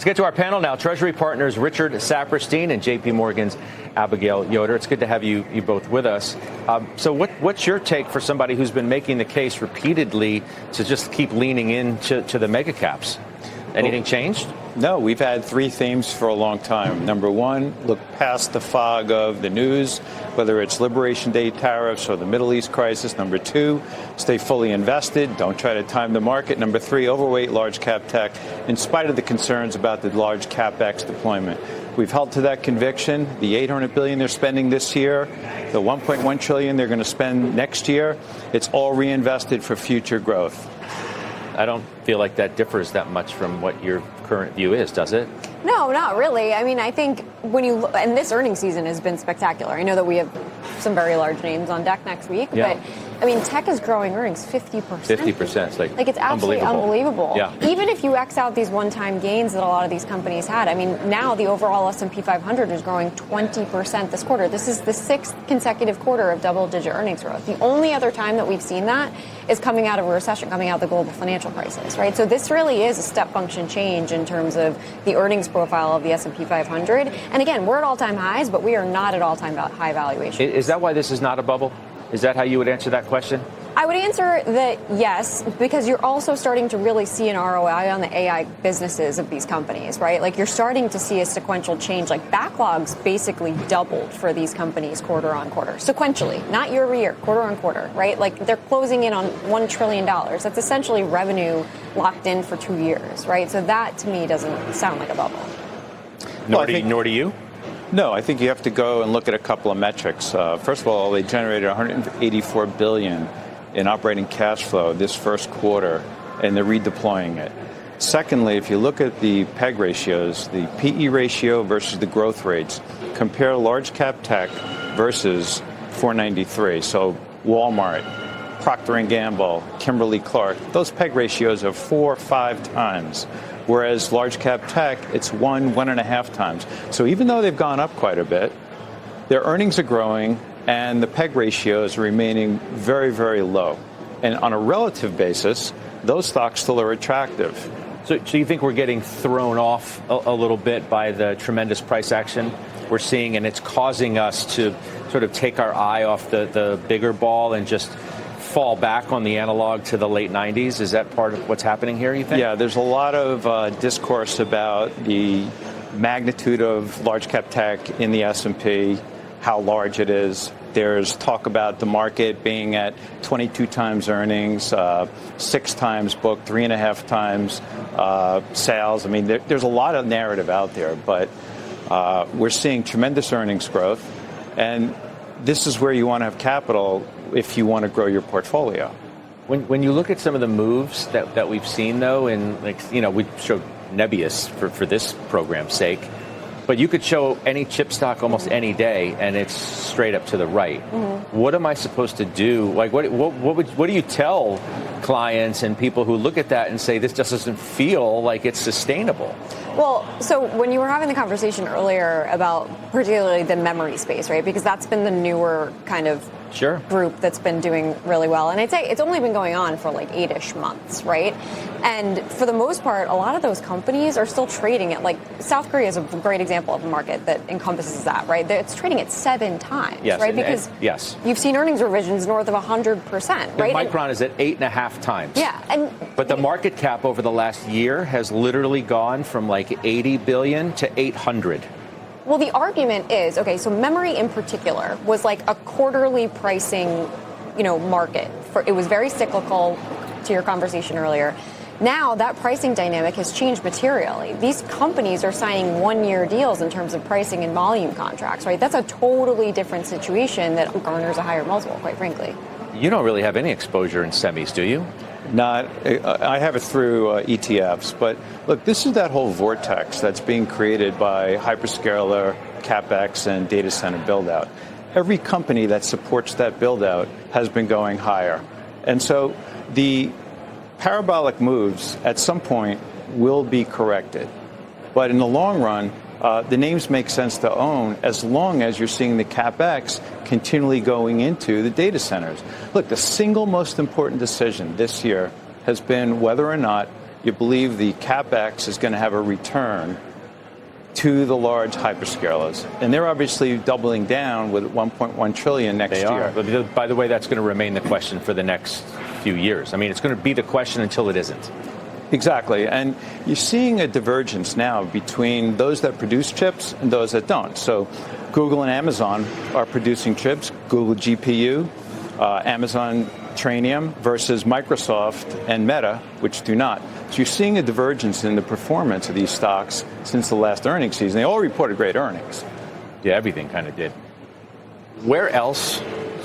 get to our panel now. Treasury Partners Richard Saperstein and J.P. Morgan's Abigail Yoder. It's good to have you both with us. So what's your take for somebody who's been making the case repeatedly to just keep leaning into the mega caps? Anything changed? No, we've had three themes for a long time. Number one, look past the fog of the news, whether it's Liberation Day tariffs or the Middle East crisis. Number two, stay fully invested. Don't try to time the market. Number three, overweight large cap tech in spite of the concerns about the large capex deployment. We've held to that conviction. The $800 billion they're spending this year, the $1.1 trillion they're going to spend next year, it's all reinvested for future growth. I don't feel like that differs that much from what your current view is, does it? No, not really. I mean, I think when you look, and this earnings season has been spectacular. I know that we have some very large names on deck next week, but I mean, tech is growing earnings 50%. 50%, like it's absolutely unbelievable. Yeah. Even if you X out these one-time gains that a lot of these companies had, I mean, now the overall S&P 500 is growing 20% this quarter. This is the sixth consecutive quarter of double-digit earnings growth. The only other time that we've seen that is coming out of a recession, coming out of the global financial crisis, right? So this really is a step function change in terms of the earnings profile of the S&P 500. And again, we're at all-time highs, but we are not at all-time high valuation. Is that why this is not a bubble? Is that how you would answer that question? I would answer that yes, because you're also starting to really see an ROI on the AI businesses of these companies, right? Like you're starting to see a sequential change. Like backlogs basically doubled for these companies quarter on quarter, sequentially, not year over year, quarter on quarter, right? Like they're closing in on $1 trillion. That's essentially revenue locked in for 2 years, right? So that to me doesn't sound like a bubble. Nor do you? No, I think you have to go and look at a couple of metrics. First of all, they generated $184 billion in operating cash flow this first quarter, and they're redeploying it. Secondly, if you look at the PEG ratios, the PE ratio versus the growth rates, compare large cap tech versus 493. So Walmart, Procter & Gamble, Kimberly-Clark, those PEG ratios are 4 or 5 times. Whereas large cap tech, it's 1.5 times. So even though they've gone up quite a bit, their earnings are growing and the PEG ratios are remaining very, very low. And on a relative basis, those stocks still are attractive. So you think we're getting thrown off a little bit by the tremendous price action we're seeing, and it's causing us to sort of take our eye off the bigger ball and just fall back on the analog to the late 90s? Is that part of what's happening here, you think? Yeah, there's a lot of discourse about the magnitude of large cap tech in the S&P, how large it is. There's talk about the market being at 22 times earnings, 6 times book, 3.5 times sales. I mean, there's a lot of narrative out there, but we're seeing tremendous earnings growth. And this is where you want to have capital if you want to grow your portfolio. When you look at some of the moves that we've seen, though, and we showed Nebius for this program's sake, but you could show any chip stock almost any day, and it's straight up to the right. Mm-hmm. What am I supposed to do? Like, what do you tell clients and people who look at that and say this just doesn't feel like it's sustainable? Well, so when you were having the conversation earlier about particularly the memory space, right? Because that's been the newer kind of group that's been doing really well. And I'd say it's only been going on for like 8-ish months, right? And for the most part, a lot of those companies are still trading at, like, South Korea is a great example of a market that encompasses that, right? It's trading at 7 times, right? Because you've seen earnings revisions north of 100%, right? And Micron is at 8.5 times. Yeah. But the market cap over the last year has literally gone from like 80 billion to 800. Well, the argument is, okay, so memory in particular was like a quarterly pricing, market. It was very cyclical, to your conversation earlier. Now that pricing dynamic has changed materially. These companies are signing 1-year deals in terms of pricing and volume contracts, right? That's a totally different situation that garners a higher multiple, quite frankly. You don't really have any exposure in semis, do you? I have it through ETFs, but look, this is that whole vortex that's being created by hyperscaler, capex, and data center build-out. Every company that supports that build-out has been going higher. And so the parabolic moves at some point will be corrected. But in the long run, the names make sense to own as long as you're seeing the capex continually going into the data centers. Look, the single most important decision this year has been whether or not you believe the capex is going to have a return to the large hyperscalers. And they're obviously doubling down with 1.1 trillion next year. But by the way, that's going to remain the question for the next few years. I mean, it's going to be the question until it isn't. Exactly. And you're seeing a divergence now between those that produce chips and those that don't. So Google and Amazon are producing chips, Google GPU, Amazon Trainium versus Microsoft and Meta, which do not. So you're seeing a divergence in the performance of these stocks since the last earnings season. They all reported great earnings. Yeah, everything kind of did. Where else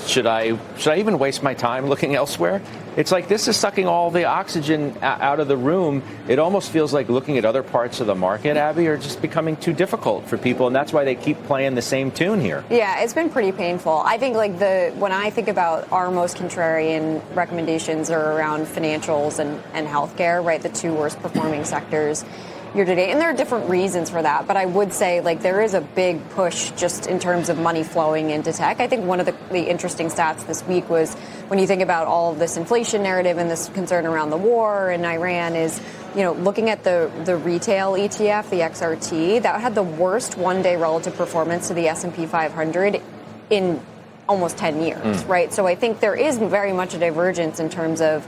should I even waste my time looking elsewhere? It's like this is sucking all the oxygen out of the room. It almost feels like looking at other parts of the market, Abby, are just becoming too difficult for people, and that's why they keep playing the same tune here. Yeah, it's been pretty painful. I think when I think about our most contrarian recommendations are around financials and healthcare, right? The two worst performing sectors year to date. And there are different reasons for that. But I would say there is a big push just in terms of money flowing into tech. I think one of the interesting stats this week was when you think about all of this inflation narrative and this concern around the war in Iran is, looking at the retail ETF, the XRT, that had the worst one-day relative performance to the S&P 500 in almost 10 years, right? So I think there is very much a divergence in terms of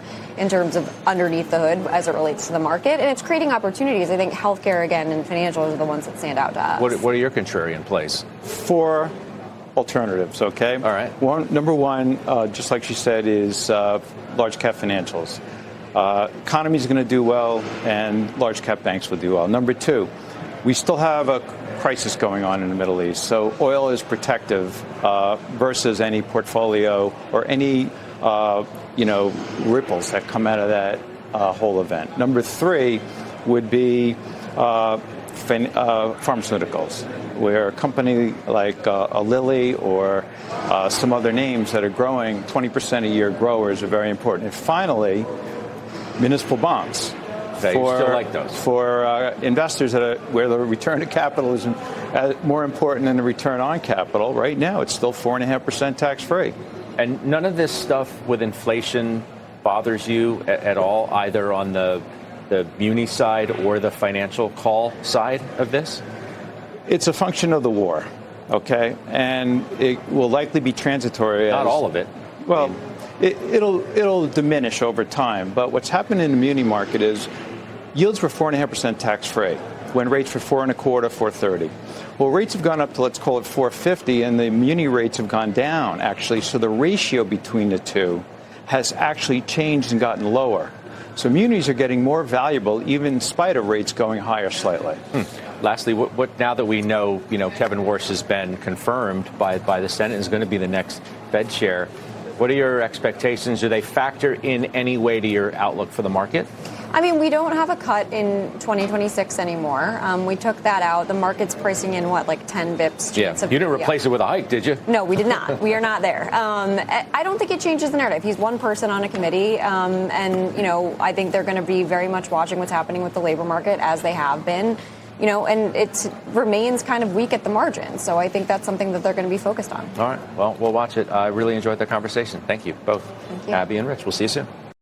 underneath the hood as it relates to the market, and it's creating opportunities. I think healthcare, again, and financials are the ones that stand out to us. What are your contrarian plays? 4 alternatives, okay? All right. Number one, just like she said, is large cap financials. Economy is going to do well, and large cap banks will do well. Number 2, we still have a crisis going on in the Middle East. So oil is protective versus any portfolio or any, ripples that come out of that whole event. Number 3 would be pharmaceuticals, where a company like a Lilly or some other names that are growing 20% a year growers are very important. And finally, municipal bonds. Okay, you still like those. For investors where the return to capital is more important than the return on capital. Right now, it's still 4.5% tax-free. And none of this stuff with inflation bothers you at all, either on the muni side or the financial call side of this? It's a function of the war, okay? And it will likely be transitory. Not all of it. Well, it'll diminish over time. But what's happened in the muni market is yields were 4.5% tax-free when rates were 4.25%, 4.30. Well, rates have gone up to, let's call it 4.50, and the muni rates have gone down, actually. So the ratio between the two has actually changed and gotten lower. So munis are getting more valuable, even in spite of rates going higher slightly. Lastly, what now that we know, Kevin Warsh has been confirmed by the Senate is going to be the next Fed chair, what are your expectations? Do they factor in any way to your outlook for the market? I mean, we don't have a cut in 2026 anymore. We took that out. The market's pricing in, 10 bips? Yeah, you didn't replace it with a hike, did you? No, we did not. We are not there. I don't think it changes the narrative. He's one person on a committee, and, I think they're going to be very much watching what's happening with the labor market, as they have been. And it remains kind of weak at the margin. So I think that's something that they're going to be focused on. All right. Well, we'll watch it. I really enjoyed the conversation. Thank you both. Thank you. Abby and Rich. We'll see you soon.